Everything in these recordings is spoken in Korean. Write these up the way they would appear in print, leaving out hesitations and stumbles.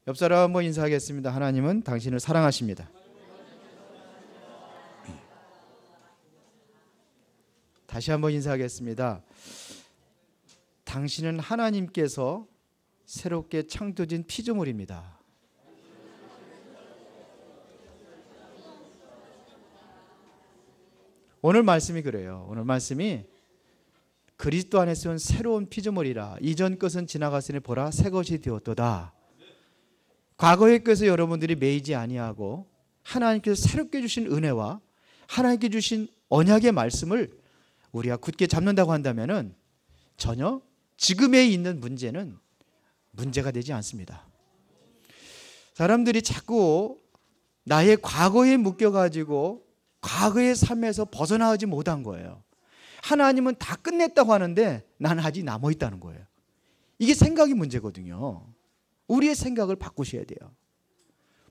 옆 사람 한번 인사하겠습니다. 하나님은 당신을 사랑하십니다. 다시 한번 인사하겠습니다. 당신은 하나님께서 새롭게 창조진 피조물입니다. 오늘 말씀이 그래요. 오늘 말씀이 그리스도 안에서는 새로운 피조물이라 이전 것은 지나갔으니 보라 새 것이 되었도다. 과거의 것에 여러분들이 매이지 아니하고 하나님께서 새롭게 주신 은혜와 하나님께 주신 언약의 말씀을 우리가 굳게 잡는다고 한다면 전혀 지금에 있는 문제는 문제가 되지 않습니다. 사람들이 자꾸 나의 과거에 묶여가지고 과거의 삶에서 벗어나지 못한 거예요. 하나님은 다 끝냈다고 하는데 나는 아직 남아있다는 거예요. 이게 생각이 문제거든요. 우리의 생각을 바꾸셔야 돼요.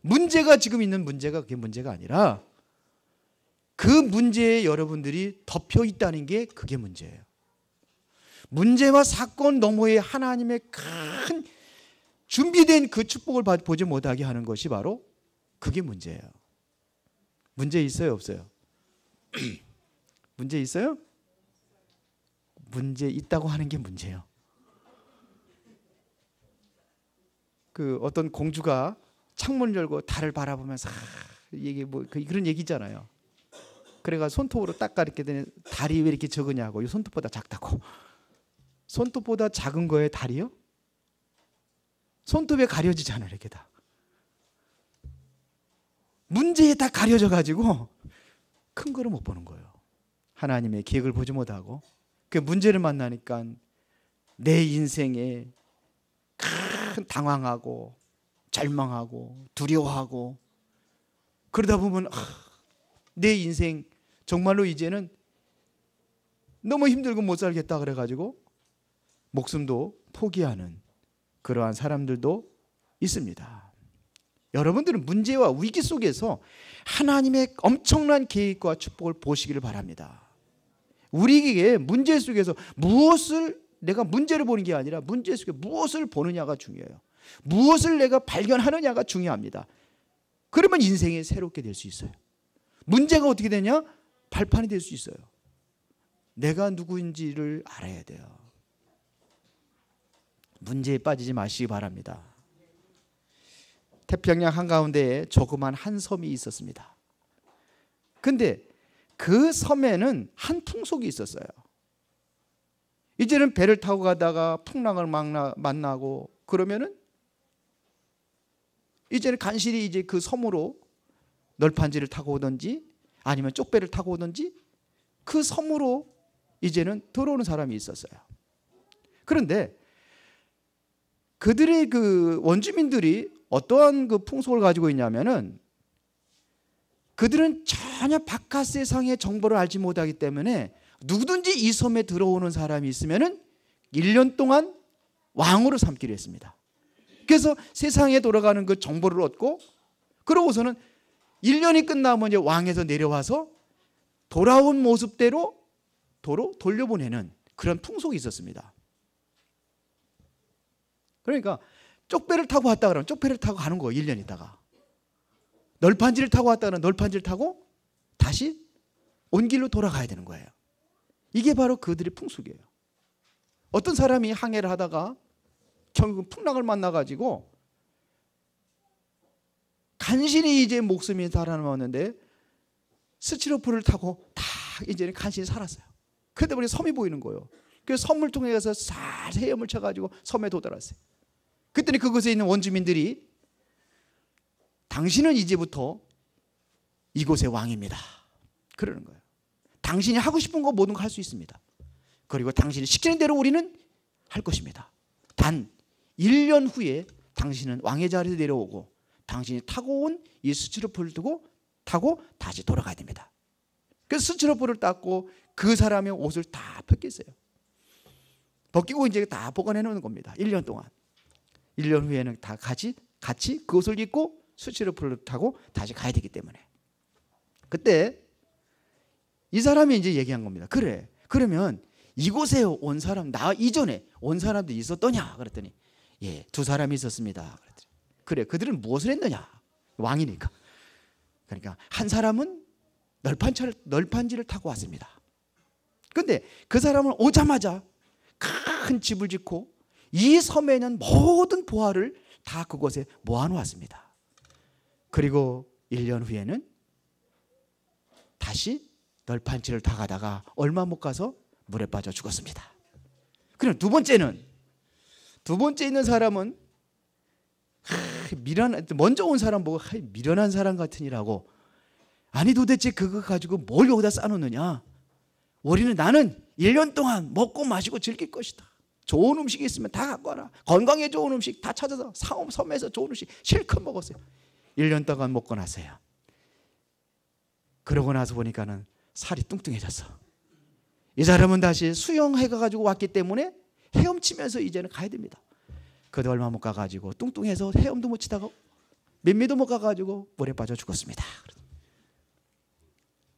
문제가 지금 있는 문제가 그게 문제가 아니라 그 문제에 여러분들이 덮여 있다는 게 그게 문제예요. 문제와 사건 너머에 하나님의 큰 준비된 그 축복을 보지 못하게 하는 것이 바로 그게 문제예요. 문제 있어요, 없어요? 문제 있어요? 문제 있다고 하는 게 문제예요. 그 어떤 공주가 창문을 열고 달을 바라보면서 이게 뭐 그런 얘기잖아요. 그래가 손톱으로 닦아냈더니 달이 왜 이렇게 적으냐고. 이 손톱보다 작다고. 손톱보다 작은 거에 달이요? 손톱에 가려지잖아요, 이렇게 다. 문제에 다 가려져 가지고 큰 거를 못 보는 거예요. 하나님의 계획을 보지 못하고 그 문제를 만나니까 내 인생에 큰 당황하고 절망하고 두려워하고 그러다 보면 내 인생 정말로 이제는 너무 힘들고 못 살겠다 그래가지고 목숨도 포기하는 그러한 사람들도 있습니다. 여러분들은 문제와 위기 속에서 하나님의 엄청난 계획과 축복을 보시기를 바랍니다. 우리에게 문제 속에서 무엇을 내가 문제를 보는 게 아니라 문제 속에 무엇을 보느냐가 중요해요. 무엇을 내가 발견하느냐가 중요합니다. 그러면 인생이 새롭게 될 수 있어요. 문제가 어떻게 되냐? 발판이 될 수 있어요. 내가 누구인지를 알아야 돼요. 문제에 빠지지 마시기 바랍니다. 태평양 한가운데에 조그만 한 섬이 있었습니다. 근데 그 섬에는 한 풍속이 있었어요. 이제는 배를 타고 가다가 풍랑을 만나고 그러면은 이제는 간신히 이제 그 섬으로 널판지를 타고 오든지 아니면 쪽배를 타고 오든지 그 섬으로 이제는 들어오는 사람이 있었어요. 그런데 그들의 그 원주민들이 어떠한 그 풍속을 가지고 있냐면은 그들은 전혀 바깥 세상의 정보를 알지 못하기 때문에 누구든지 이 섬에 들어오는 사람이 있으면은 1년 동안 왕으로 삼기로 했습니다. 그래서 세상에 돌아가는 그 정보를 얻고 그러고서는 1년이 끝나면 이제 왕에서 내려와서 돌아온 모습대로 도로 돌려보내는 그런 풍속이 있었습니다. 그러니까 쪽배를 타고 왔다 그러면 쪽배를 타고 가는 거예요. 1년 있다가. 널판지를 타고 왔다 그러면 널판지를 타고 다시 온 길로 돌아가야 되는 거예요. 이게 바로 그들의 풍속이에요. 어떤 사람이 항해를 하다가 결국 풍랑을 만나가지고 간신히 이제 목숨이 살아남았는데 스티로폼을 타고 다 이제는 간신히 살았어요. 그러다 보니 섬이 보이는 거예요. 그래서 섬을 통해서 살 헤엄을 쳐가지고 섬에 도달했어요. 그랬더니 그곳에 있는 원주민들이 당신은 이제부터 이곳의 왕입니다. 그러는 거예요. 당신이 하고 싶은 거 모든 거 할 수 있습니다. 그리고 당신이 시키는 대로 우리는 할 것입니다. 단 1년 후에 당신은 왕의 자리에 내려오고 당신이 타고 온 이 스티로폼을 두고 타고 다시 돌아가야 됩니다. 그래서 스티로폼을 닦고 그 사람의 옷을 다 벗겼어요. 벗기고 이제 다 보관해 놓는 겁니다. 1년 동안. 1년 후에는 다 같이 그 옷을 입고 스티로폼을 타고 다시 가야 되기 때문에. 그때 이 사람이 이제 얘기한 겁니다. 그래. 그러면 이곳에 온 사람, 나 이전에 온 사람도 있었더냐? 그랬더니 예, 2 사람이 있었습니다. 그랬더니 그래, 그들은 무엇을 했느냐? 왕이니까. 그러니까 한 사람은 널판지를 타고 왔습니다. 근데 그 사람은 오자마자 큰 집을 짓고 이 섬에 있는 모든 보화를 다 그곳에 모아놓았습니다. 그리고 1년 후에는 다시 널판지를 다 가다가 얼마 못 가서 물에 빠져 죽었습니다. 그럼 두 번째 있는 사람은 먼저 온 사람 보고 미련한 사람 같으니라고. 아니 도대체 그거 가지고 뭘 여기다 쌓아놓느냐. 우리는 나는 1년 동안 먹고 마시고 즐길 것이다. 좋은 음식이 있으면 다 갖고 와라. 건강에 좋은 음식 다 찾아서 섬에서 좋은 음식 실컷 먹었어요. 1년 동안 먹고 나서요. 그러고 나서 보니까는 살이 뚱뚱해졌어. 이 사람은 다시 수영해가 가지고 왔기 때문에 헤엄치면서 이제는 가야 됩니다. 그도 얼마 못 가가지고 뚱뚱해서 헤엄도 못 치다가 몇미도 못 가가지고 물에 빠져 죽었습니다.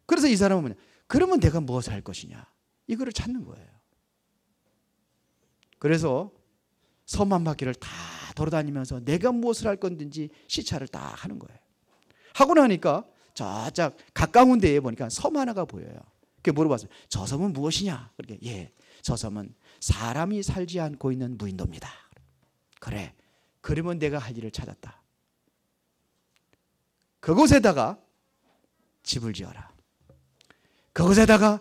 그래서 이 사람은 그러면 내가 무엇을 할 것이냐, 이거를 찾는 거예요. 그래서 섬 한 바퀴를 다 돌아다니면서 내가 무엇을 할 건지 시찰을 다 하는 거예요. 하고 나니까 저짝 가까운 데에 보니까 섬 하나가 보여요. 그게 물어봤어요. 저 섬은 무엇이냐? 그렇게 예, 저 섬은 사람이 살지 않고 있는 무인도입니다. 그래, 그러면 내가 할 일을 찾았다. 그곳에다가 집을 지어라. 그곳에다가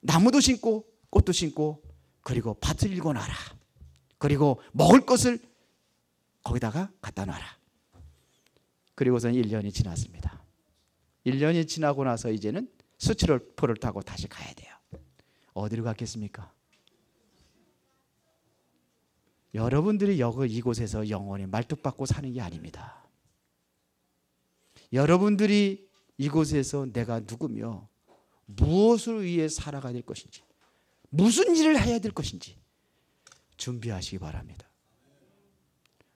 나무도 심고 꽃도 심고 그리고 밭을 일궈놔라. 그리고 먹을 것을 거기다가 갖다 놔라. 그리고선 1년이 지났습니다. 1년이 지나고 나서 이제는 스티로포를 타고 다시 가야 돼요. 어디로 갔겠습니까? 여러분들이 이곳에서 영원히 말뚝박고 사는 게 아닙니다. 여러분들이 이곳에서 내가 누구며 무엇을 위해 살아가야 될 것인지, 무슨 일을 해야 될 것인지 준비하시기 바랍니다.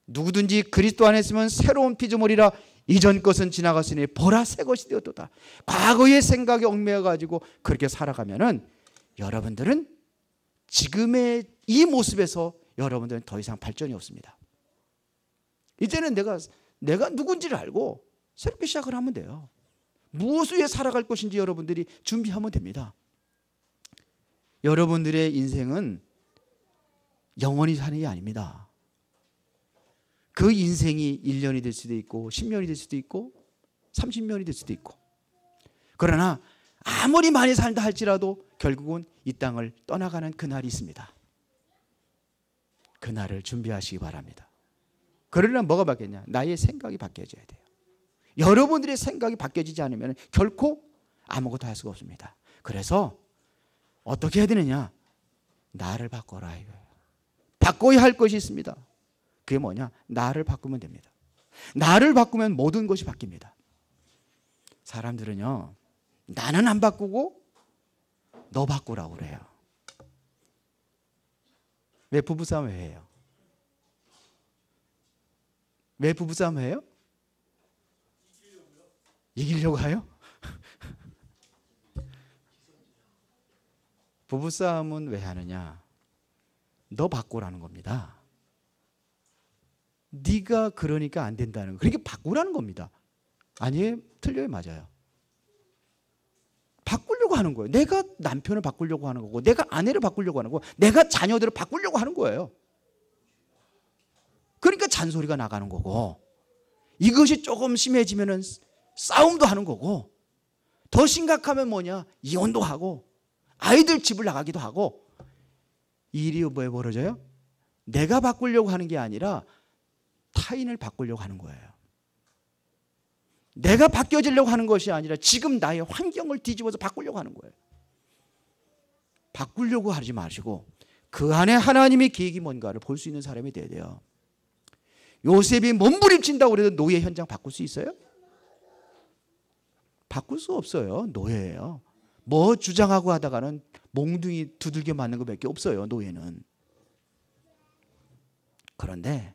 누구든지 그리스도 안에 있으면 새로운 피조물이라 이전 것은 지나갔으니 보라 새 것이 되었도다. 과거의 생각에 얽매여 가지고 그렇게 살아가면은 여러분들은 지금의 이 모습에서 여러분들은 더 이상 발전이 없습니다. 이제는 내가 누군지를 알고 새롭게 시작을 하면 돼요. 무엇을 위해 살아갈 것인지 여러분들이 준비하면 됩니다. 여러분들의 인생은 영원히 사는 게 아닙니다. 그 인생이 1년이 될 수도 있고 10년이 될 수도 있고 30년이 될 수도 있고, 그러나 아무리 많이 산다 할지라도 결국은 이 땅을 떠나가는 그날이 있습니다. 그날을 준비하시기 바랍니다. 그러려면 뭐가 바뀌냐? 나의 생각이 바뀌어져야 돼요. 여러분들의 생각이 바뀌어지지 않으면 결코 아무것도 할 수가 없습니다. 그래서 어떻게 해야 되느냐? 나를 바꿔라 이거예요. 바꿔야 할 것이 있습니다. 그게 뭐냐? 나를 바꾸면 됩니다. 나를 바꾸면 모든 것이 바뀝니다. 사람들은요, 나는 안 바꾸고 너 바꾸라고 그래요. 왜 부부싸움 해요? 왜 부부싸움 해요? 이기려고 해요? 부부싸움은 왜 하느냐? 너 바꾸라는 겁니다. 네가 그러니까 안 된다는 거. 그렇게 바꾸라는 겁니다. 아니에요? 틀려요? 맞아요. 바꾸려고 하는 거예요. 내가 남편을 바꾸려고 하는 거고, 내가 아내를 바꾸려고 하는 거고, 내가 자녀들을 바꾸려고 하는 거예요. 그러니까 잔소리가 나가는 거고, 이것이 조금 심해지면은 싸움도 하는 거고, 더 심각하면 뭐냐? 이혼도 하고, 아이들 집을 나가기도 하고. 이 일이 왜 벌어져요? 내가 바꾸려고 하는 게 아니라 타인을 바꾸려고 하는 거예요. 내가 바뀌어지려고 하는 것이 아니라 지금 나의 환경을 뒤집어서 바꾸려고 하는 거예요. 바꾸려고 하지 마시고 그 안에 하나님의 계획이 뭔가를 볼 수 있는 사람이 돼야 돼요. 요셉이 몸부림친다고 해도 노예 현장 바꿀 수 있어요? 바꿀 수 없어요. 노예예요. 뭐 주장하고 하다가는 몽둥이 두들겨 맞는 것밖에 없어요. 노예는. 그런데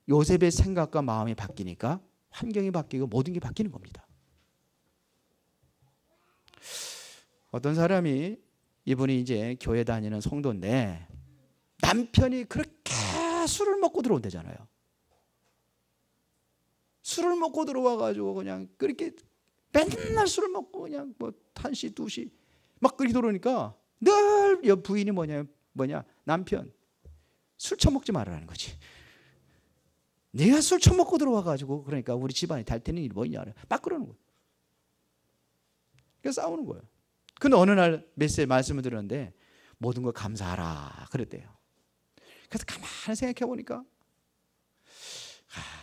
요셉의 생각과 마음이 바뀌니까 환경이 바뀌고 모든 게 바뀌는 겁니다. 어떤 사람이, 이분이 이제 교회 다니는 성도인데 남편이 그렇게 술을 먹고 들어온대잖아요. 술을 먹고 들어와가지고 그냥 그렇게 맨날 술을 먹고 그냥 뭐 1시, 2시 막 그렇게 들어오니까 늘 부인이 뭐냐 남편 술 처먹지 말라는 거지. 내가 술 처먹고 들어와가지고 그러니까 우리 집안에 달태는 일이 뭐냐 막 그러는 거예요. 그래서 싸우는 거예요. 근데 어느 날 메시지 말씀을 들었는데 모든 거 감사하라 그랬대요. 그래서 가만히 생각해 보니까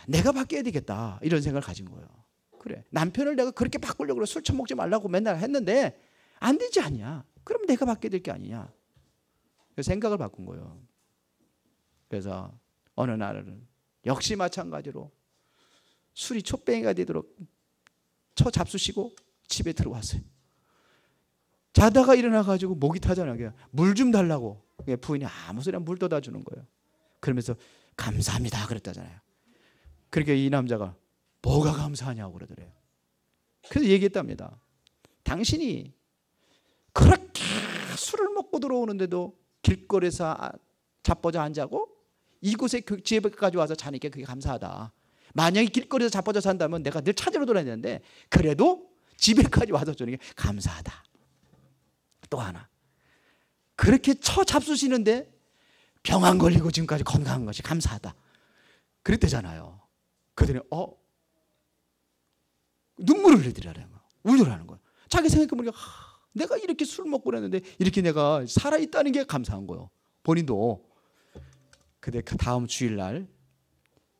내가 바뀌어야 되겠다 이런 생각을 가진 거예요. 그래, 남편을 내가 그렇게 바꾸려고 술 처먹지 말라고 맨날 했는데 안 되지 않냐. 그럼 내가 바뀌어야 될 게 아니냐. 그래서 생각을 바꾼 거예요. 그래서 어느 날은 역시 마찬가지로 술이 촛뱅이가 되도록 쳐 잡수시고 집에 들어왔어요. 자다가 일어나가지고 목이 타잖아요. 물 좀 달라고 부인이 아무 소리나 물 떠다 주는 거예요. 그러면서 감사합니다 그랬다잖아요. 그러니까 이 남자가 뭐가 감사하냐고 그러더래요. 그래서 얘기했답니다. 당신이 그렇게 술을 먹고 들어오는데도 길거리에서 자빠져 안 자고 이곳에 집에까지 와서 자니까 그게 감사하다. 만약에 길거리에서 자빠져 산다면 내가 늘 찾으러 돌아다녔는데 그래도 집에까지 와서 주는 게 감사하다. 또 하나, 그렇게 처 잡수시는데 병 안 걸리고 지금까지 건강한 것이 감사하다 그랬대잖아요. 그들이 눈물을 흘리더라는 거예요. 울더라는 거예요. 자기 생각해보니까 내가 이렇게 술 먹고 그랬는데 이렇게 내가 살아있다는 게 감사한 거예요. 본인도. 근데 그 다음 주일날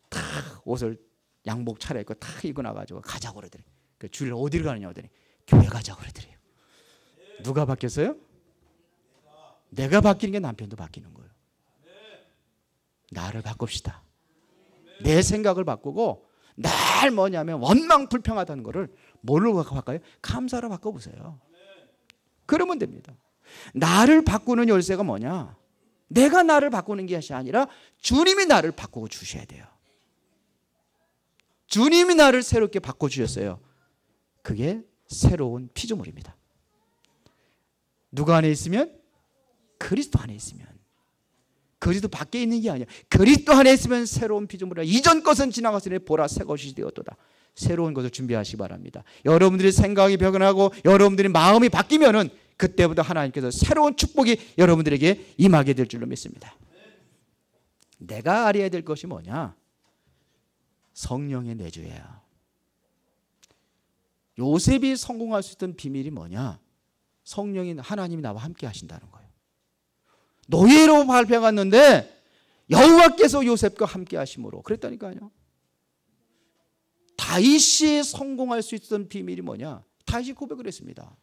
탁 옷을 양복 차려입고 탁 입고 나가지고 가자고 그러더니 그 주일날 어디를 가느냐 하더니 교회 가자고 그러더래요. 누가 바뀌었어요? 내가 바뀌는 게 남편도 바뀌는 거예요. 나를 바꿉시다. 내 생각을 바꾸고 날 뭐냐면 원망 불평하다는 거를 뭘로 바꿔요? 감사로 바꿔보세요. 그러면 됩니다. 나를 바꾸는 열쇠가 뭐냐? 내가 나를 바꾸는 것이 아니라 주님이 나를 바꾸고 주셔야 돼요. 주님이 나를 새롭게 바꿔주셨어요. 그게 새로운 피조물입니다. 누가 안에 있으면? 그리스도 안에 있으면. 그리스도 밖에 있는 게 아니야. 그리스도 안에 있으면 새로운 피조물이라. 이전 것은 지나갔으니 보라 새 것이 되었도다. 새로운 것을 준비하시기 바랍니다. 여러분들의 생각이 변하고 여러분들의 마음이 바뀌면은 그때부터 하나님께서 새로운 축복이 여러분들에게 임하게 될 줄로 믿습니다. 내가 알아야 될 것이 뭐냐? 성령의 내주예요. 요셉이 성공할 수 있던 비밀이 뭐냐? 성령이 하나님이 나와 함께 하신다는 거예요. 노예로 밟혀갔는데 여호와께서 요셉과 함께 하심으로 그랬다니까요. 다윗이 성공할 수 있던 비밀이 뭐냐? 다윗이 고백을 했습니다.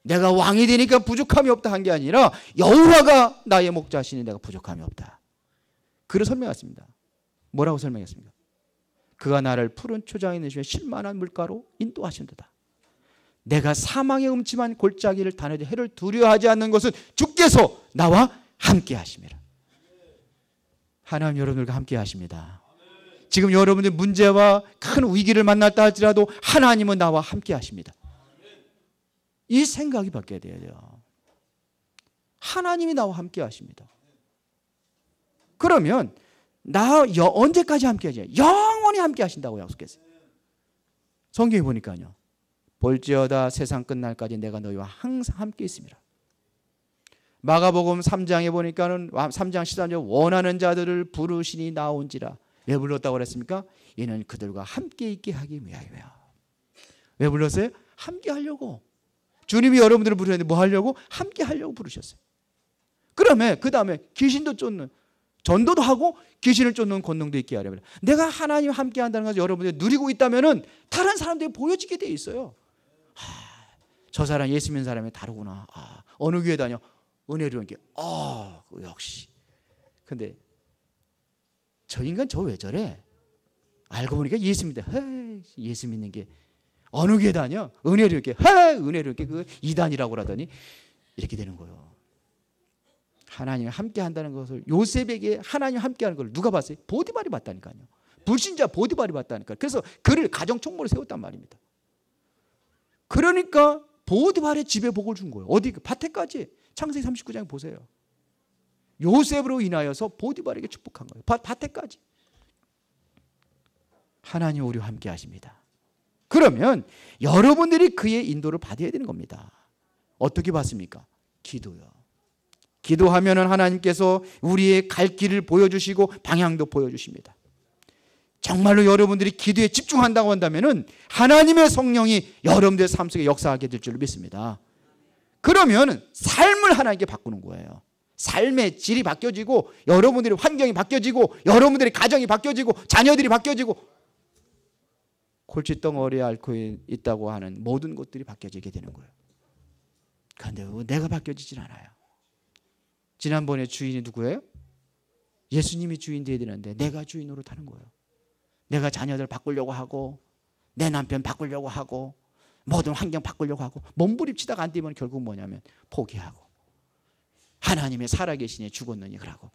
내가 왕이 되니까 부족함이 없다 한 게 아니라 여호와가 나의 목자시니 내가 부족함이 없다. 그를 설명했습니다. 뭐라고 설명했습니까? 그가 나를 푸른 초장에 내시며 쉴만한 물가로 인도하신도다. 내가 사망의 음침한 골짜기를 다녀도 해를 두려워하지 않는 것은 주께서 나와 함께 하심이라. 하나님 여러분들과 함께 하십니다. 지금 여러분들 문제와 큰 위기를 만났다 할지라도 하나님은 나와 함께 하십니다. 이 생각이 바뀌어야 돼요. 하나님이 나와 함께 하십니다. 그러면 언제까지 함께 하죠? 영원히 함께 하신다고 약속했어요. 성경에 보니까요. 볼지어다 세상 끝날까지 내가 너희와 항상 함께 있습니다. 마가복음 3장에 보니까는 3장 13절 원하는 자들을 부르시니 나온지라. 왜 불렀다고 그랬습니까? 이는 그들과 함께 있게 하기 위하여. 왜 불렀어요? 함께 하려고. 주님이 여러분들을 부르셨는데 뭐 하려고? 함께 하려고 부르셨어요. 그러면 그 다음에 귀신도 쫓는 전도도 하고 귀신을 쫓는 권능도 있게 하려면 내가 하나님 함께 한다는 것을 여러분들이 누리고 있다면 다른 사람들이 보여지게 돼 있어요. 저 사람 예수 믿는 사람이 다르구나. 어느 교회 다녀? 은혜로운 게 역시. 근데 저 인간 저 왜 저래? 알고 보니까 예수 믿다. 예수 믿는 게 어느 교회 다녀? 은혜롭게 은혜롭게 그 이단이라고 그러더니 이렇게 되는 거예요. 하나님이 함께 한다는 것을 요셉에게 하나님 함께 하는 걸 누가 봤어요? 보디발이 봤다니까요. 불신자 보디발이 봤다니까요. 그래서 그를 가정 총무로 세웠단 말입니다. 그러니까 보디발의 집에 복을 준 거예요. 어디? 밭에까지. 창세기 39장에 보세요. 요셉으로 인하여서 보디발에게 축복한 거예요. 밭에까지. 하나님 우리와 함께 하십니다. 그러면 여러분들이 그의 인도를 받아야 되는 겁니다. 어떻게 받습니까? 기도요. 기도하면은 하나님께서 우리의 갈 길을 보여주시고 방향도 보여주십니다. 정말로 여러분들이 기도에 집중한다고 한다면은 하나님의 성령이 여러분들의 삶 속에 역사하게 될 줄로 믿습니다. 그러면 삶을 하나님께 바꾸는 거예요. 삶의 질이 바뀌어지고 여러분들의 환경이 바뀌어지고 여러분들의 가정이 바뀌어지고 자녀들이 바뀌어지고 골칫덩어리에 앓고 있다고 하는 모든 것들이 바뀌어지게 되는 거예요. 그런데 내가 바뀌어지질 않아요. 지난번에 주인이 누구예요? 예수님이 주인 되어야 되는데 내가 주인으로 타는 거예요. 내가 자녀들 바꾸려고 하고 내 남편 바꾸려고 하고 모든 환경 바꾸려고 하고 몸부림치다가 안 되면 결국 뭐냐면 포기하고 하나님의 살아계시니 죽었느니 그러고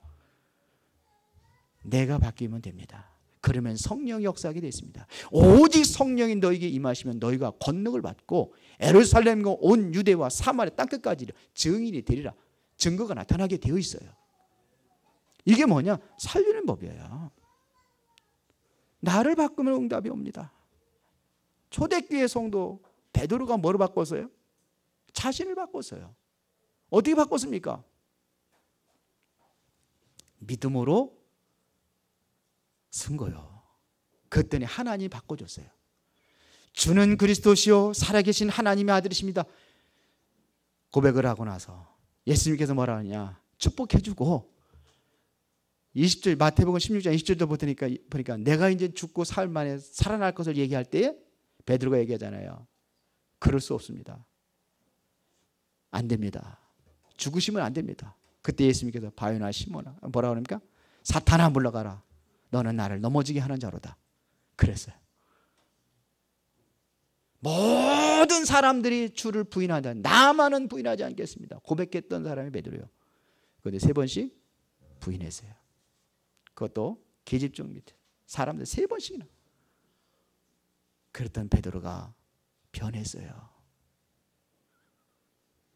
내가 바뀌면 됩니다. 그러면 성령이 역사하게 되어 있습니다. 오직 성령이 너에게 임하시면 너희가 권능을 받고 예루살렘과 온 유대와 사마리아 땅끝까지 증인이 되리라. 증거가 나타나게 되어 있어요. 이게 뭐냐? 살리는 법이에요. 나를 바꾸면 응답이 옵니다. 초대교회 성도 베드로가 뭐로 바꿨어요? 자신을 바꿨어요. 어떻게 바꿨습니까? 믿음으로 쓴 거요. 그랬더니 하나님이 바꿔줬어요. 주는 그리스도시요 살아계신 하나님의 아들이십니다. 고백을 하고 나서 예수님께서 뭐라 하냐? 축복해주고 20절 마태복음 16장 20절도 보니까 내가 이제 죽고 사흘 만에 살아날 것을 얘기할 때에 베드로가 얘기하잖아요. 그럴 수 없습니다. 안 됩니다. 죽으시면 안 됩니다. 그때 예수님께서 바요나 시몬아 뭐라 그럽니까? 사탄아 물러가라. 너는 나를 넘어지게 하는 자로다. 그랬어요. 모든 사람들이 주를 부인한다. 나만은 부인하지 않겠습니다. 고백했던 사람이 베드로예요. 그런데 3번씩 부인했어요. 그것도 계집종 밑에 사람들 3번씩이나. 그랬던 베드로가 변했어요.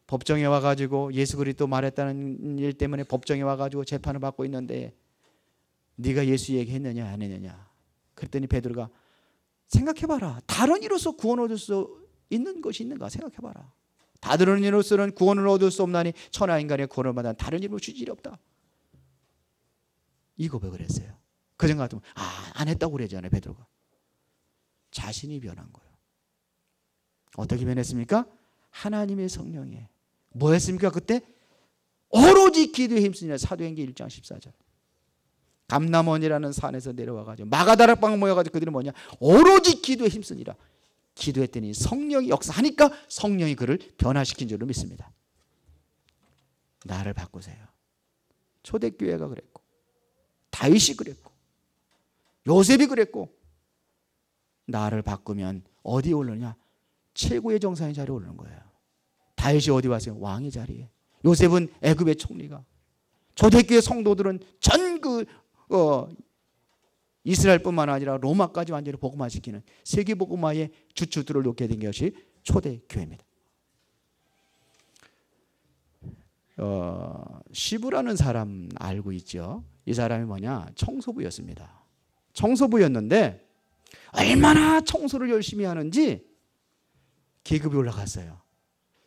법정에 와가지고 예수 그리스도 말했다는 일 때문에 법정에 와가지고 재판을 받고 있는데 네가 예수 얘기했느냐 안 했느냐. 그랬더니 베드로가 생각해봐라. 다른 이로서 구원 얻을 수 있는 것이 있는가 생각해봐라. 다른 이로서는 구원을 얻을 수 없나니 천하 인간의 구원을 받아 다른 이로 주지 일이 없다. 이 고백을 했어요. 그전 같으면 안 했다고 그러잖아요. 베드로가. 자신이 변한 거예요. 어떻게 변했습니까? 하나님의 성령에 뭐 했습니까? 그때 오로지 기도에 힘쓰니라. 사도행전 1장 14절. 감람원이라는 산에서 내려와가지고 마가다락방 모여가지고 그들은 뭐냐? 오로지 기도에 힘쓰니라. 기도했더니 성령이 역사하니까 성령이 그를 변화시킨 줄로 믿습니다. 나를 바꾸세요. 초대교회가 그랬고 다윗이 그랬고 요셉이 그랬고 나를 바꾸면 어디에 오르느냐? 최고의 정상의 자리에 오르는 거예요. 다윗이 어디 왔어요? 왕의 자리에. 요셉은 애굽의 총리가. 초대교회 성도들은 전 이스라엘뿐만 아니라 로마까지 완전히 복음화시키는 세계 복음화의 주축들을 놓게 된 것이 초대교회입니다. 시부라는 사람 알고 있죠? 이 사람이 뭐냐? 청소부였습니다. 청소부였는데 얼마나 청소를 열심히 하는지 계급이 올라갔어요.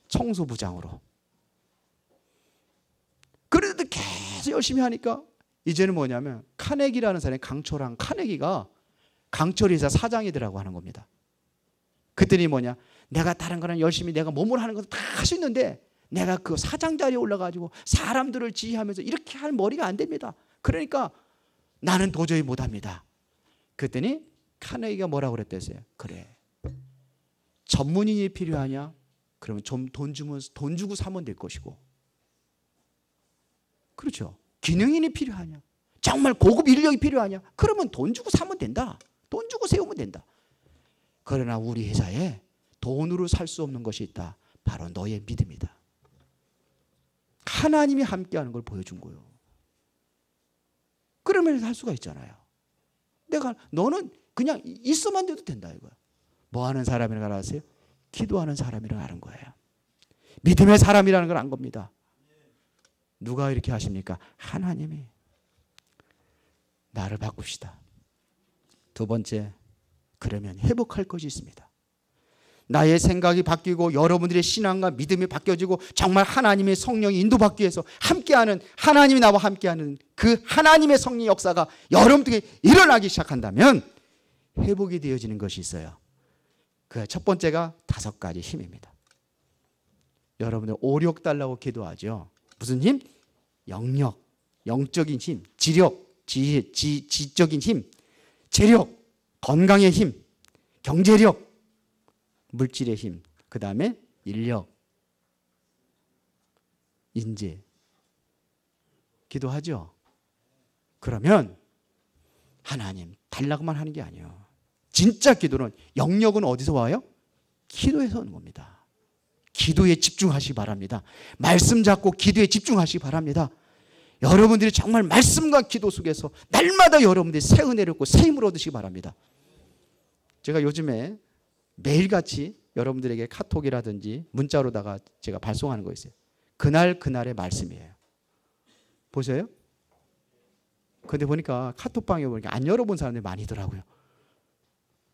청소부장으로. 그래도 계속 열심히 하니까 이제는 뭐냐면 카네기라는 사람이 강철한 카네기가 강철회사 사장이더라고 하는 겁니다. 그랬더니 뭐냐? 내가 다른 거는 열심히 내가 몸으로 하는 것도 다 할 수 있는데 내가 그 사장 자리에 올라가지고 사람들을 지휘하면서 이렇게 할 머리가 안 됩니다. 그러니까 나는 도저히 못합니다. 그랬더니 카네기가 뭐라고 그랬댔어요? 그래. 전문인이 필요하냐? 그러면 좀 돈 주고 사면 될 것이고. 그렇죠. 기능인이 필요하냐? 정말 고급 인력이 필요하냐? 그러면 돈 주고 사면 된다. 돈 주고 세우면 된다. 그러나 우리 회사에 돈으로 살 수 없는 것이 있다. 바로 너의 믿음이다. 하나님이 함께하는 걸 보여준 거예요. 그러면 할 수가 있잖아요. 너는 그냥 있어만 돼도 된다 이거야. 뭐 하는 사람이라는 걸 아세요? 기도하는 사람이라는 아는 거예요. 믿음의 사람이라는 걸 안 겁니다. 누가 이렇게 하십니까? 하나님이. 나를 바꿉시다. 두 번째, 그러면 회복할 것이 있습니다. 나의 생각이 바뀌고 여러분들의 신앙과 믿음이 바뀌어지고 정말 하나님의 성령이 인도받기 위해서 함께하는, 하나님이 나와 함께하는 그 하나님의 성령 역사가 여러분들에게 일어나기 시작한다면 회복이 되어지는 것이 있어요. 그 첫 번째가 5가지 힘입니다. 여러분들 5, 6 달라고 기도하죠. 무슨 힘? 영력, 영적인 힘, 지력, 지적인 힘, 재력, 건강의 힘, 경제력, 물질의 힘, 그 다음에 인력, 인재. 기도하죠. 그러면 하나님 달라고만 하는 게 아니에요. 진짜 기도는, 영력은 어디서 와요? 기도에서 오는 겁니다. 기도에 집중하시기 바랍니다. 말씀 잡고 기도에 집중하시기 바랍니다. 여러분들이 정말 말씀과 기도 속에서 날마다 여러분들이 새 은혜를 얻고 새 힘을 얻으시기 바랍니다. 제가 요즘에 매일같이 여러분들에게 카톡이라든지 문자로다가 제가 발송하는 거 있어요. 그날의 말씀이에요. 보세요. 근데 보니까 카톡방에 보니까 안 열어본 사람들이 많이더라고요.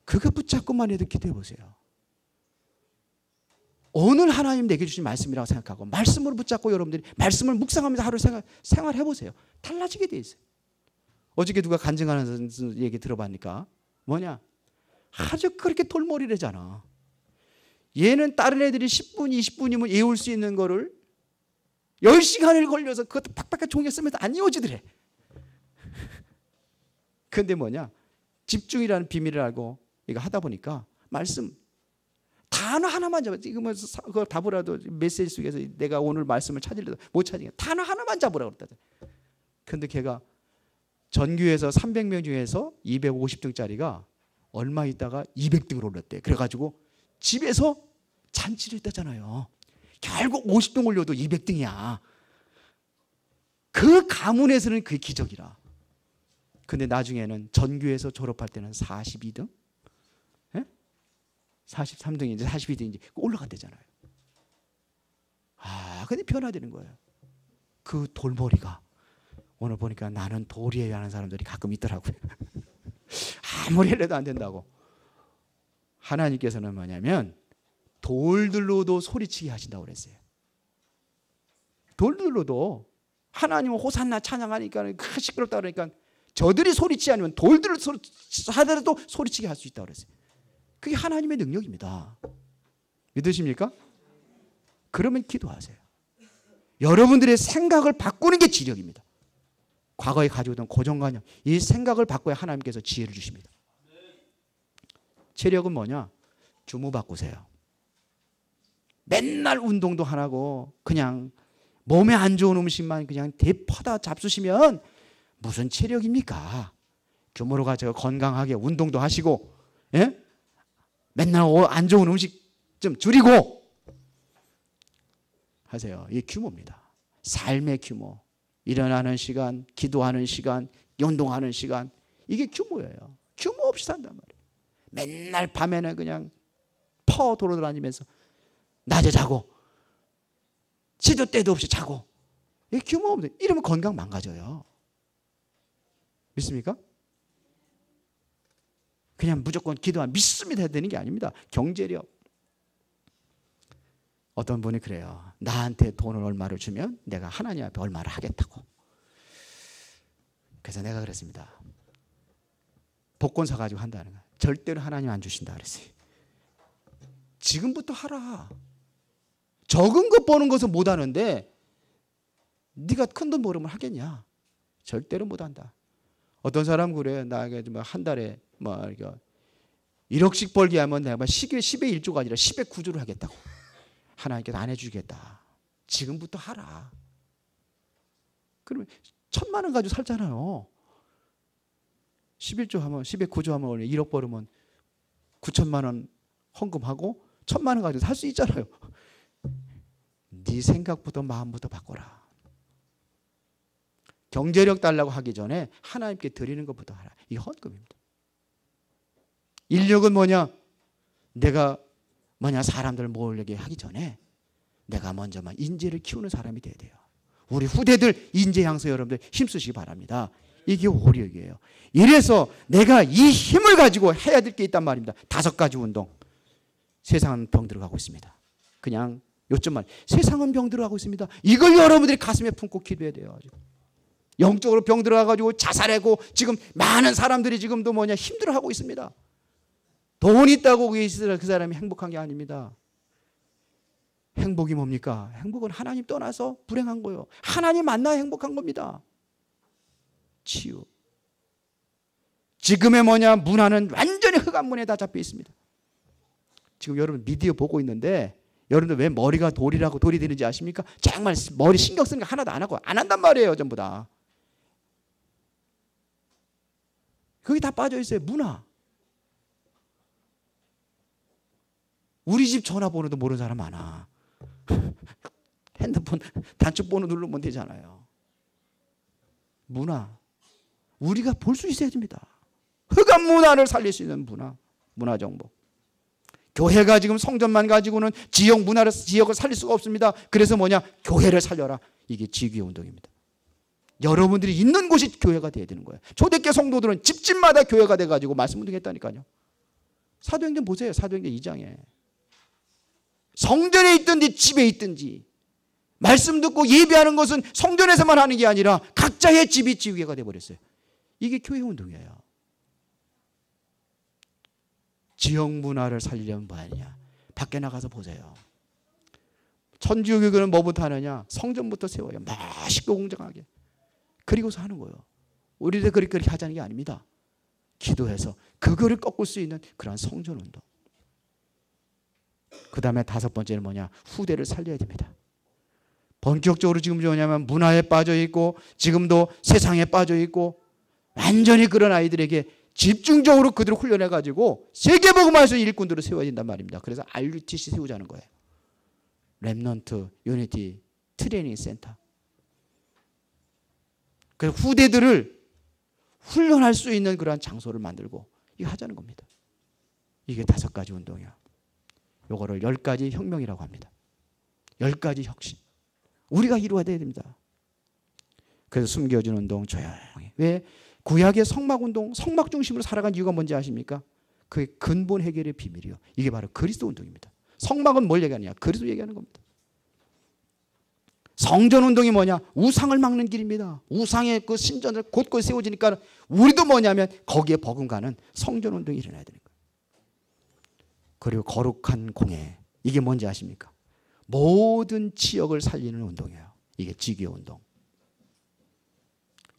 그거 붙잡고만 해도 기도해 보세요. 오늘 하나님 내게 주신 말씀이라고 생각하고 말씀으로 붙잡고 여러분들이 말씀을 묵상하면서 하루 생활해 보세요. 달라지게 돼 있어요. 어저께 누가 간증하는 얘기 들어봤니까 뭐냐? 아주 그렇게 돌머리래잖아. 얘는 다른 애들이 10분, 20분이면 외울 수 있는 거를 10시간을 걸려서 그것도 팍팍하게 종이에 쓰면서 안 이어지더래. 근데 뭐냐? 집중이라는 비밀을 알고 이거 하다 보니까 말씀 단어 하나만 잡아. 이거 뭐 그거 답으라도 메시지 속에서 내가 오늘 말씀을 찾으려도 못 찾으니까 단어 하나만 잡으라고 그랬다. 근데 걔가 전교에서 300명 중에서 250등짜리가 얼마 있다가 200등을 올랐대. 그래가지고 집에서 잔치를 했다잖아요. 결국 50등 올려도 200등이야. 그 가문에서는 그게 기적이라. 근데 나중에는 전교에서 졸업할 때는 42등? 43등인지 42등인지 올라갔대잖아요. 근데 변화되는 거예요. 그 돌머리가. 오늘 보니까 나는 돌이에요 하는 사람들이 가끔 있더라고요. 아무리 해도 안 된다고. 하나님께서는 뭐냐면 돌들로도 소리치게 하신다고 그랬어요. 돌들로도 하나님은 호산나 찬양하니까 시끄럽다 그러니까 저들이 소리치지 않으면 돌들을 하더라도 소리치게 할 수 있다고 그랬어요. 그게 하나님의 능력입니다. 믿으십니까? 그러면 기도하세요. 여러분들의 생각을 바꾸는 게 지력입니다. 과거에 가지고던 고정관념, 이 생각을 바꿔야 하나님께서 지혜를 주십니다. 체력은 뭐냐? 주무 바꾸세요. 맨날 운동도 안 하고 그냥 몸에 안 좋은 음식만 그냥 대퍼다 잡수시면 무슨 체력입니까? 규모로 가서 건강하게 운동도 하시고, 예? 맨날 안 좋은 음식 좀 줄이고 하세요. 이게 규모입니다. 삶의 규모. 일어나는 시간, 기도하는 시간, 운동하는 시간, 이게 규모예요. 규모 없이 산단 말이에요. 맨날 밤에는 그냥 돌아다니면서 낮에 자고 시도 때도 없이 자고, 이게 규모 없는, 이러면 건강 망가져요. 믿습니까? 그냥 무조건 기도만 믿습니다 해야 되는 게 아닙니다. 경제력. 어떤 분이 그래요. 나한테 돈을 얼마를 주면 내가 하나님 앞에 얼마를 하겠다고. 그래서 내가 그랬습니다. 복권 사가지고 한다는 거야. 절대로 하나님 안 주신다 그랬어요. 지금부터 하라. 적은 것 버는 것은 못하는데 네가 큰 돈 벌으면 하겠냐. 절대로 못한다. 어떤 사람 그래. 나에게 한 달에 1억씩 벌게 하면 내가 10의 1조가 아니라 10의 9조를 하겠다고. 하나님께서 안 해주겠다. 지금부터 하라. 그러면 1,000만 원 가지고 살잖아요. 11조 하면 10의 9조 하면 1억 벌으면 9천만 원 헌금하고 1,000만 원 가지고 살 수 있잖아요. 네 생각부터 마음부터 바꿔라. 경제력 달라고 하기 전에 하나님께 드리는 것부터 하라. 이 헌금입니다. 인력은 뭐냐? 내가 사람들 모으려게 하기 전에 내가 먼저만 인재를 키우는 사람이 돼야 돼요. 우리 후대들 인재 향수 여러분들 힘쓰시기 바랍니다. 이게 오력이에요. 이래서 내가 이 힘을 가지고 해야 될 게 있단 말입니다. 5가지 운동. 세상은 병들어가고 있습니다. 그냥 요점만. 세상은 병들어가고 있습니다. 이걸 여러분들이 가슴에 품고 기도해야 돼요. 영적으로 병들어가가지고 자살하고 지금 많은 사람들이 지금도 힘들어하고 있습니다. 돈 있다고 그 사람이 행복한 게 아닙니다. 행복이 뭡니까? 행복은 하나님 떠나서 불행한 거예요. 하나님 만나 행복한 겁니다. 치유. 지금의 문화는 완전히 흑암문에 다 잡혀 있습니다. 지금 여러분 미디어 보고 있는데 여러분들 왜 머리가 돌이 되는지 아십니까? 정말 머리 신경 쓰는 거 하나도 안 하고 안 한단 말이에요. 전부 다. 거기 다 빠져 있어요. 문화. 우리 집 전화번호도 모르는 사람 많아. 핸드폰 단축번호 누르면 되잖아요. 문화. 우리가 볼 수 있어야 됩니다. 흑암 문화를 살릴 수 있는 문화 정보. 교회가 지금 성전만 가지고는 지역을 살릴 수가 없습니다. 그래서 교회를 살려라. 이게 지교회 운동입니다. 여러분들이 있는 곳이 교회가 돼야 되는 거예요. 초대교회 성도들은 집집마다 교회가 돼가지고 말씀 운동했다니까요. 사도행전 보세요. 사도행전 2장에. 성전에 있든지 집에 있든지 말씀 듣고 예배하는 것은 성전에서만 하는 게 아니라 각자의 집이 지교회가 돼버렸어요. 이게 교회 운동이에요. 지역 문화를 살리려면 뭐 하느냐? 밖에 나가서 보세요. 천주교회는 뭐부터 하느냐? 성전부터 세워요. 맛있고 공정하게. 그리고서 하는 거예요. 우리도 그렇게 하자는 게 아닙니다. 기도해서 그거를 꺾을 수 있는 그런 성전 운동. 그 다음에 5번째는 후대를 살려야 됩니다. 본격적으로 지금 뭐냐면 문화에 빠져 있고 지금도 세상에 빠져 있고 완전히 그런 아이들에게 집중적으로 그들을 훈련해가지고 세계복음화에서 일꾼들을 세워야 된단 말입니다. 그래서 RUTC 세우자는 거예요. 렘넌트 유니티 트레이닝 센터. 그래서 후대들을 훈련할 수 있는 그러한 장소를 만들고 이거 하자는 겁니다. 이게 5가지 운동이야. 요거를 10가지 혁명이라고 합니다. 10가지 혁신. 우리가 이루어야 됩니다. 그래서 숨겨진 운동 조용히. 왜? 구약의 성막운동, 성막 중심으로 살아간 이유가 뭔지 아십니까? 그게 근본 해결의 비밀이요. 이게 바로 그리스도 운동입니다. 성막은 뭘 얘기하느냐? 그리스도 얘기하는 겁니다. 성전 운동이 뭐냐? 우상을 막는 길입니다. 우상의 그 신전을 곳곳 세워지니까 우리도 뭐냐면 거기에 버금가는 성전 운동이 일어나야 되는 거예요. 그리고 거룩한 공예. 이게 뭔지 아십니까? 모든 지역을 살리는 운동이에요. 이게 지교회 운동.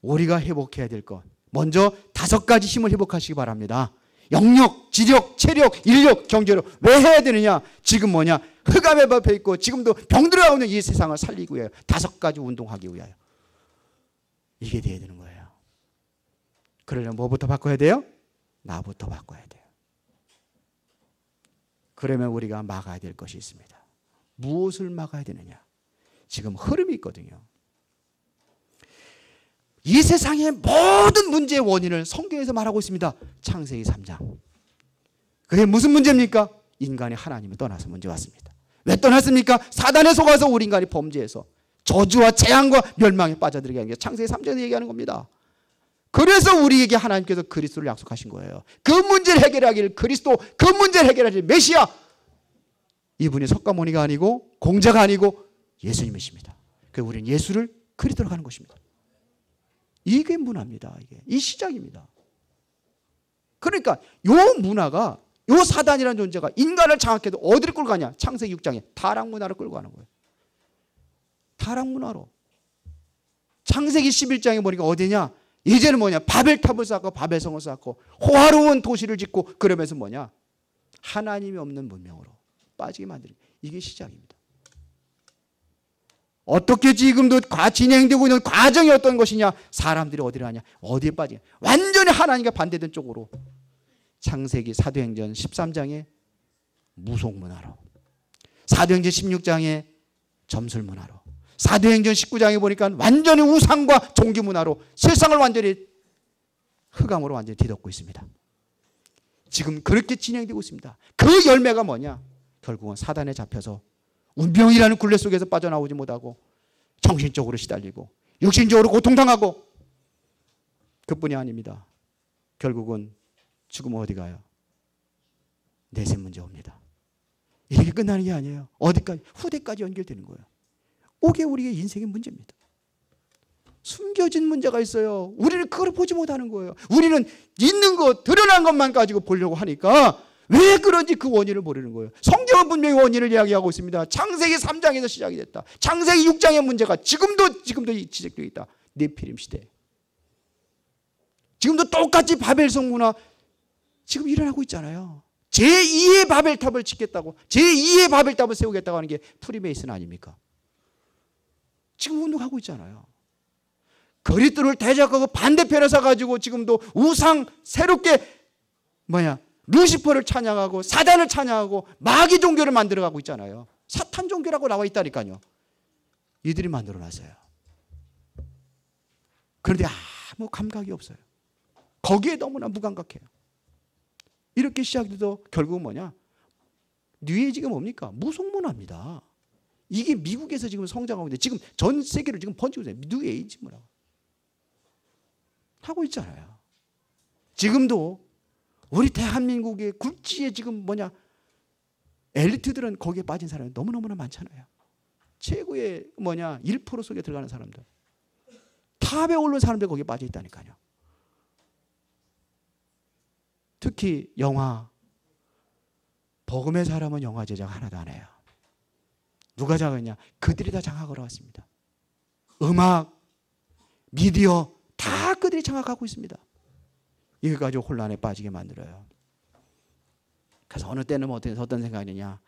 우리가 회복해야 될 것. 먼저 5가지 힘을 회복하시기 바랍니다. 영력, 지력, 체력, 인력, 경제력. 왜 해야 되느냐? 지금 흑암에 밟혀 있고 지금도 병들어가고 있는 이 세상을 살리기 위하여 5가지 운동하기 위하여. 이게 돼야 되는 거예요. 그러려면 뭐부터 바꿔야 돼요? 나부터 바꿔야 돼요. 그러면 우리가 막아야 될 것이 있습니다. 무엇을 막아야 되느냐? 지금 흐름이 있거든요. 이 세상의 모든 문제의 원인을 성경에서 말하고 있습니다. 창세기 3장. 그게 무슨 문제입니까? 인간이 하나님을 떠나서 문제 왔습니다. 왜 떠났습니까? 사단에 속아서 우리 인간이 범죄해서 저주와 재앙과 멸망에 빠져들게 하는 게 창세기 3장에서 얘기하는 겁니다. 그래서 우리에게 하나님께서 그리스도를 약속하신 거예요. 그 문제를 해결하기를 그리스도, 그 문제를 해결하기를 메시아. 이분이 석가모니가 아니고 공자가 아니고 예수님이십니다. 그래서 우리는 예수를 그리스도로 가는 것입니다. 이게 문화입니다. 이 시작입니다. 그러니까 요 문화가, 요 사단이라는 존재가 인간을 장악해도 어디를 끌고 가냐? 창세기 6장에 타락 문화를 끌고 가는 거예요. 타락 문화로. 창세기 11장에 보니까 어디냐? 이제는 바벨탑을 쌓고 바벨성을 쌓고 호화로운 도시를 짓고 그러면서 하나님이 없는 문명으로 빠지게 만드는 이게 시작입니다. 어떻게 지금도 진행되고 있는 과정이 어떤 것이냐? 사람들이 어디로 가냐? 어디에 빠지냐? 완전히 하나님과 반대된 쪽으로. 창세기 사도행전 13장에 무속문화로, 사도행전 16장에 점술문화로, 사도행전 19장에 보니까 완전히 우상과 종교문화로 세상을 완전히 흑암으로 완전히 뒤덮고 있습니다. 지금 그렇게 진행되고 있습니다. 그 열매가 뭐냐? 결국은 사단에 잡혀서 운명이라는 굴레 속에서 빠져나오지 못하고 정신적으로 시달리고 육신적으로 고통당하고 그뿐이 아닙니다. 결국은 죽으면 어디 가요? 내세 문제 옵니다. 이렇게 끝나는 게 아니에요. 어디까지? 후대까지 연결되는 거예요. 이게 우리의 인생의 문제입니다. 숨겨진 문제가 있어요. 우리는 그걸 보지 못하는 거예요. 우리는 있는 것, 드러난 것만 가지고 보려고 하니까 왜 그런지 그 원인을 모르는 거예요. 성경은 분명히 원인을 이야기하고 있습니다. 창세기 3장에서 시작이 됐다. 창세기 6장의 문제가 지금도 지적되고 있다. 네피림 시대. 지금도 똑같이 바벨성 문화 지금 일어나고 있잖아요. 제2의 바벨탑을 짓겠다고, 제2의 바벨탑을 세우겠다고 하는 게 프리메이슨 아닙니까? 지금 운동하고 있잖아요. 그리스도를 대적하고 반대편에 서가지고 지금도 우상 새롭게 루시퍼를 찬양하고 사단을 찬양하고 마귀 종교를 만들어가고 있잖아요. 사탄 종교라고 나와 있다니까요. 이들이 만들어놨어요. 그런데 아무 감각이 없어요. 거기에 너무나 무감각해요. 이렇게 시작돼도 결국은 뉴에이지가 뭡니까? 무속문화입니다. 이게 미국에서 지금 성장하고 있는데 지금 전 세계로 지금 번지고 있어요. 뉴에이지 문화 하고 있잖아요. 지금도 우리 대한민국의 굴지에 지금 엘리트들은 거기에 빠진 사람이 너무너무나 많잖아요. 최고의 1% 속에 들어가는 사람들. 탑에 오른 사람들 거기에 빠져 있다니까요. 특히 영화. 복음의 사람은 영화 제작 하나도 안 해요. 누가 장악했냐? 그들이 다 장악을 해왔습니다. 음악, 미디어 다 그들이 장악하고 있습니다. 이거 가지고 혼란에 빠지게 만들어요. 그래서 어느 때는 어떤 생각이 드냐?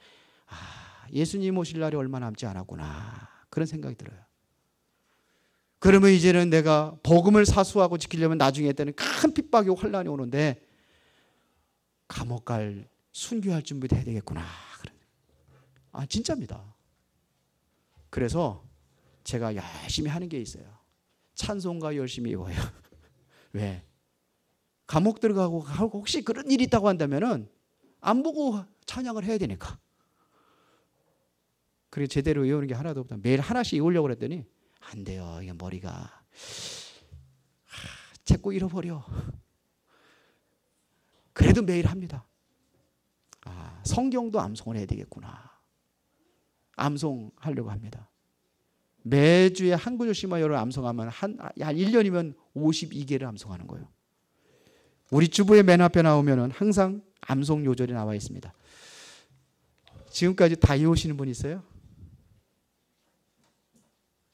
예수님 오실 날이 얼마 남지 않았구나. 그런 생각이 들어요. 그러면 이제는 내가 복음을 사수하고 지키려면 나중에 때는 큰 핍박이 혼란이 오는데 감옥 갈 순교할 준비도 해야 되겠구나. 진짜입니다. 그래서 제가 열심히 하는 게 있어요. 찬송가 열심히 외워요. 왜? 감옥 들어가고 혹시 그런 일이 있다고 한다면은 안 보고 찬양을 해야 되니까. 그래 제대로 외우는 게 하나도 없다. 매일 하나씩 외우려고 그랬더니 안 돼요. 이게 머리가 자꾸 잃어버려. 그래도 매일 합니다. 성경도 암송을 해야 되겠구나. 암송하려고 합니다. 매주에 한 구절씩만 여러분 암송하면 한 1년이면 52개를 암송하는 거예요. 우리 주부의 맨 앞에 나오면 항상 암송 요절이 나와 있습니다. 지금까지 다 외우시는 분 있어요?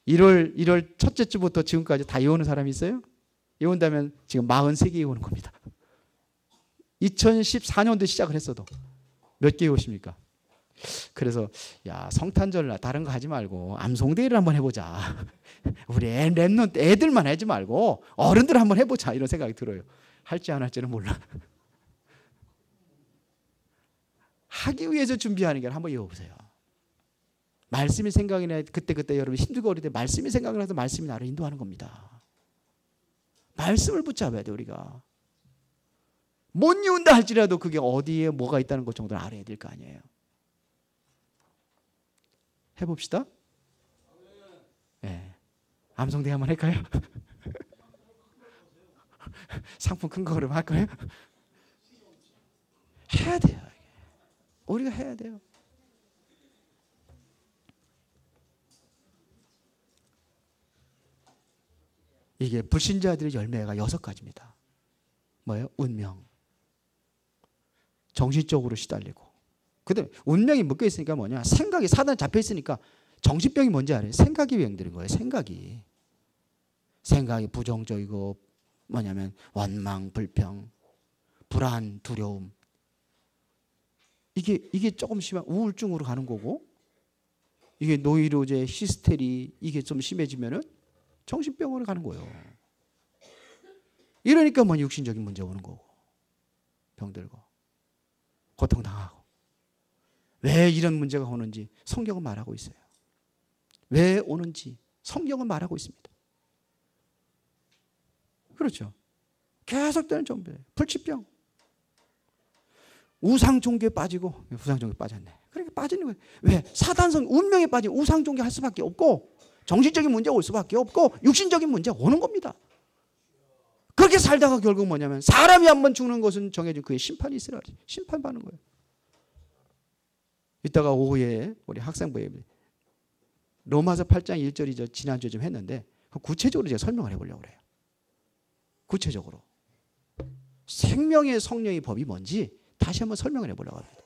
1월 첫째 주부터 지금까지 다 외우는 사람이 있어요? 외운다면 지금 43개 외우는 겁니다. 2014년도 시작을 했어도 몇 개 외우십니까? 그래서 성탄절 다른 거 하지 말고 암송대회를 한번 해보자. 우리 랩런트 애들만 하지 말고 어른들 한번 해보자 이런 생각이 들어요. 할지 안 할지는 몰라. 하기 위해서 준비하는 게 한번 외워보세요. 말씀이 생각이 나 그때 여러분 힘들고 어릴 때 말씀이 생각이 나서 말씀이 나를 인도하는 겁니다. 말씀을 붙잡아야 돼 우리가. 못 이룬다 할지라도 그게 어디에 뭐가 있다는 것 정도는 알아야 될 거 아니에요. 해봅시다. 네. 암송대회 한번 할까요? 상품 큰 거 그러면 할 거예요? 해야 돼요. 우리가 해야 돼요. 이게 불신자들의 열매가 6가지입니다. 뭐예요? 운명. 정신적으로 시달리고. 그다음에 운명이 묶여 있으니까 생각이 사단에 잡혀 있으니까 정신병이 뭔지 알아요? 생각이 병드는 거예요. 생각이 부정적이고 원망, 불평, 불안, 두려움. 이게 조금 심한 우울증으로 가는 거고, 이게 노이로제, 히스테리 이게 좀 심해지면은 정신병으로 가는 거예요. 이러니까 육신적인 문제 오는 거고, 병들고, 고통당하고. 왜 이런 문제가 오는지 성경은 말하고 있어요. 왜 오는지 성경은 말하고 있습니다. 그렇죠. 계속되는 정배, 불치병, 우상 종교에 빠지고, 우상 종교에 빠졌네. 그렇게 빠지는 거예요. 왜? 사단성 운명에 빠진 우상 종교 할 수밖에 없고, 정신적인 문제가 올 수밖에 없고, 육신적인 문제가 오는 겁니다. 그 그렇게 살다가 결국 뭐냐면 사람이 한번 죽는 것은 정해진 그의 심판이 있으라. 심판받는 거예요. 이따가 오후에 우리 학생부에 로마서 8장 1절이죠. 지난주에 좀 했는데 구체적으로 제가 설명을 해보려고 그래요. 구체적으로. 생명의 성령의 법이 뭔지 다시 한번 설명을 해보려고 합니다.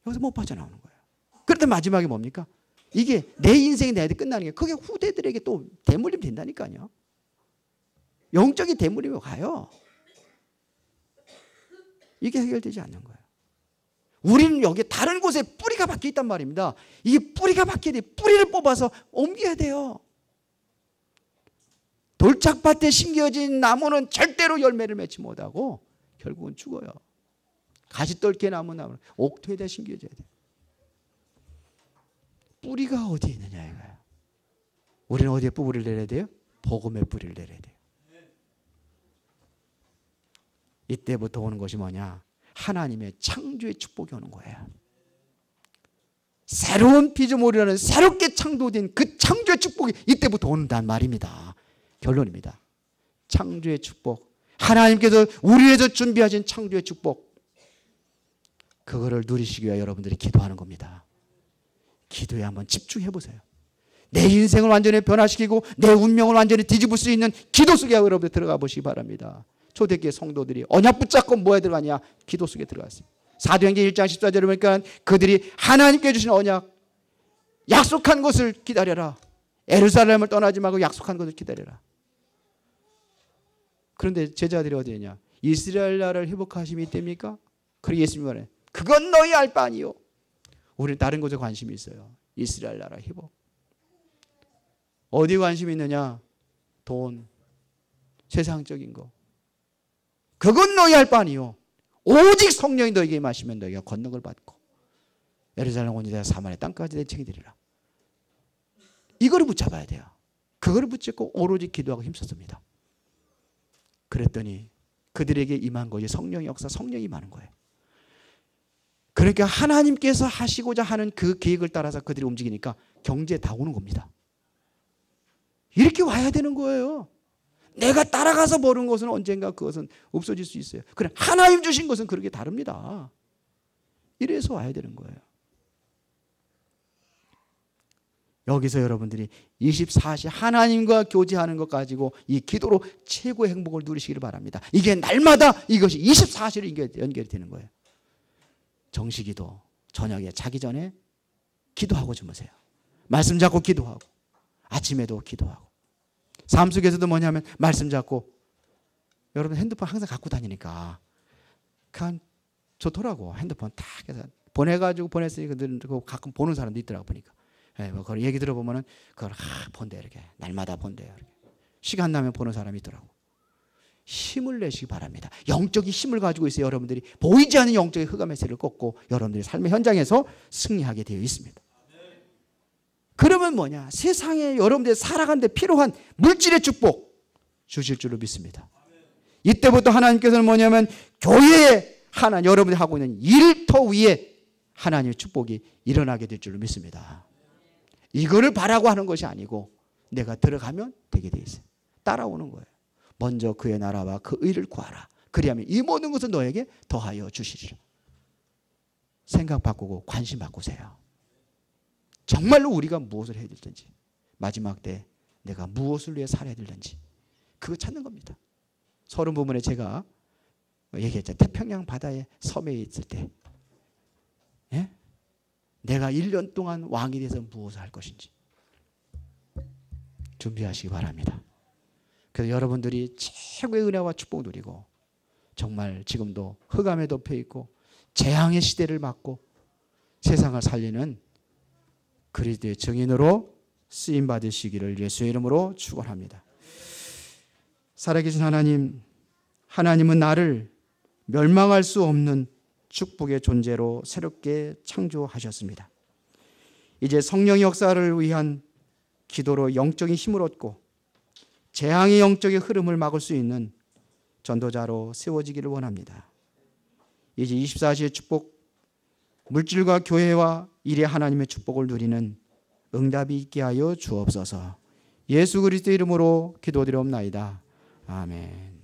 여기서 못 빠져나오는 거예요. 그런데 마지막에 뭡니까? 이게 내 인생이 내야 돼 끝나는 게 그게 후대들에게 또 대물림 된다니까요. 영적인 대물림이 가요. 이게 해결되지 않는 거예요. 우리는 여기 다른 곳에 뿌리가 박혀 있단 말입니다. 이게 뿌리가 박혀야 돼. 뿌리를 뽑아서 옮겨야 돼요. 돌짝밭에 심겨진 나무는 절대로 열매를 맺지 못하고 결국은 죽어요. 가시떨기에 나무는 옥토에다 심겨져야 돼. 뿌리가 어디에 있느냐 이거예요. 우리는 어디에 뿌리를 내려야 돼요? 복음의 뿌리를 내려야 돼요. 이때부터 오는 것이 뭐냐? 하나님의 창조의 축복이 오는 거예요. 새로운 피조물이라는 새롭게 창조된 그 창조의 축복이 이때부터 온다는 말입니다. 결론입니다. 창조의 축복. 하나님께서 우리 위해서 준비하신 창조의 축복. 그거를 누리시기 위해 여러분들이 기도하는 겁니다. 기도에 한번 집중해 보세요. 내 인생을 완전히 변화시키고 내 운명을 완전히 뒤집을 수 있는 기도 속에 여러분들 들어가 보시기 바랍니다. 초대교회 성도들이 언약 붙잡고 뭐에 들어가냐? 기도 속에 들어갔어요. 사도행전 1장 14절에 보니까 그들이 하나님께 주신 언약, 약속한 것을 기다려라. 예루살렘을 떠나지 말고 약속한 것을 기다려라. 그런데 제자들이 어디 있냐? 이스라엘 나라를 회복하심이 있답니까? 그리고 예수님이 말해 그건 너희 알 바 아니요. 우리는 다른 것에 관심이 있어요. 이스라엘 나라 회복. 어디 관심이 있느냐? 돈, 세상적인 거. 그건 너희 알 바 아니요. 오직 성령이 너에게 임하시면 너희가 권능을 받고 예루살렘 온 유다야 사마리아 땅까지 내 책이 되리라. 이거를 붙잡아야 돼요. 그거를 붙잡고 오로지 기도하고 힘썼습니다. 그랬더니 그들에게 임한 것이 성령의 역사, 성령이 임하는 거예요. 그러니까 하나님께서 하시고자 하는 그 계획을 따라서 그들이 움직이니까 경제에 다 오는 겁니다. 이렇게 와야 되는 거예요. 내가 따라가서 버는 것은 언젠가 그것은 없어질 수 있어요. 그래 하나님 주신 것은 그렇게 다릅니다. 이래서 와야 되는 거예요. 여기서 여러분들이 24시 하나님과 교제하는 것 가지고 이 기도로 최고의 행복을 누리시기를 바랍니다. 이게 날마다 이것이 24시로 연결이 되는 거예요. 정시기도 저녁에 자기 전에 기도하고 주무세요. 말씀 잡고 기도하고 아침에도 기도하고 삶 속에서도 뭐냐면 말씀 잡고 여러분 핸드폰 항상 갖고 다니니까 그냥 좋더라고. 핸드폰 딱 해서 보내가지고 보냈으니까 가끔 보는 사람도 있더라고 보니까. 예, 뭐 그걸 얘기 들어보면은 그걸 본대 이렇게 날마다 본대요. 이렇게. 시간 나면 보는 사람이 있더라고. 힘을 내시기 바랍니다. 영적인 힘을 가지고 있어요. 여러분들이 보이지 않는 영적인 흑암의 세를 꺾고 여러분들이 삶의 현장에서 승리하게 되어 있습니다. 그러면 뭐냐? 세상에 여러분들이 살아가는데 필요한 물질의 축복 주실 줄로 믿습니다. 이때부터 하나님께서는 뭐냐면 교회에 여러분들이 하고 있는 일터 위에 하나님의 축복이 일어나게 될 줄로 믿습니다. 이거를 바라고 하는 것이 아니고 내가 들어가면 되게 돼 있어요. 따라오는 거예요. 먼저 그의 나라와 그 의를 구하라. 그리하면 이 모든 것은 너에게 더하여 주시리라. 생각 바꾸고 관심 바꾸세요. 정말로 우리가 무엇을 해야 될지 마지막 때 내가 무엇을 위해 살아야 될지 그거 찾는 겁니다. 서른 부분에 제가 얘기했죠. 태평양 바다의 섬에 있을 때 예? 내가 1년 동안 왕이 돼서 무엇을 할 것인지 준비하시기 바랍니다. 그래서 여러분들이 최고의 은혜와 축복 누리고 정말 지금도 흑암에 덮여 있고 재앙의 시대를 맞고 세상을 살리는 그리스도의 증인으로 쓰임 받으시기를 예수의 이름으로 축원합니다. 살아계신 하나님, 하나님은 나를 멸망할 수 없는 축복의 존재로 새롭게 창조하셨습니다. 이제 성령의 역사를 위한 기도로 영적인 힘을 얻고 재앙의 영적인 흐름을 막을 수 있는 전도자로 세워지기를 원합니다. 이제 24시의 축복, 물질과 교회와 일의 하나님의 축복을 누리는 응답이 있게 하여 주옵소서. 예수 그리스도의 이름으로 기도드리옵나이다. 아멘.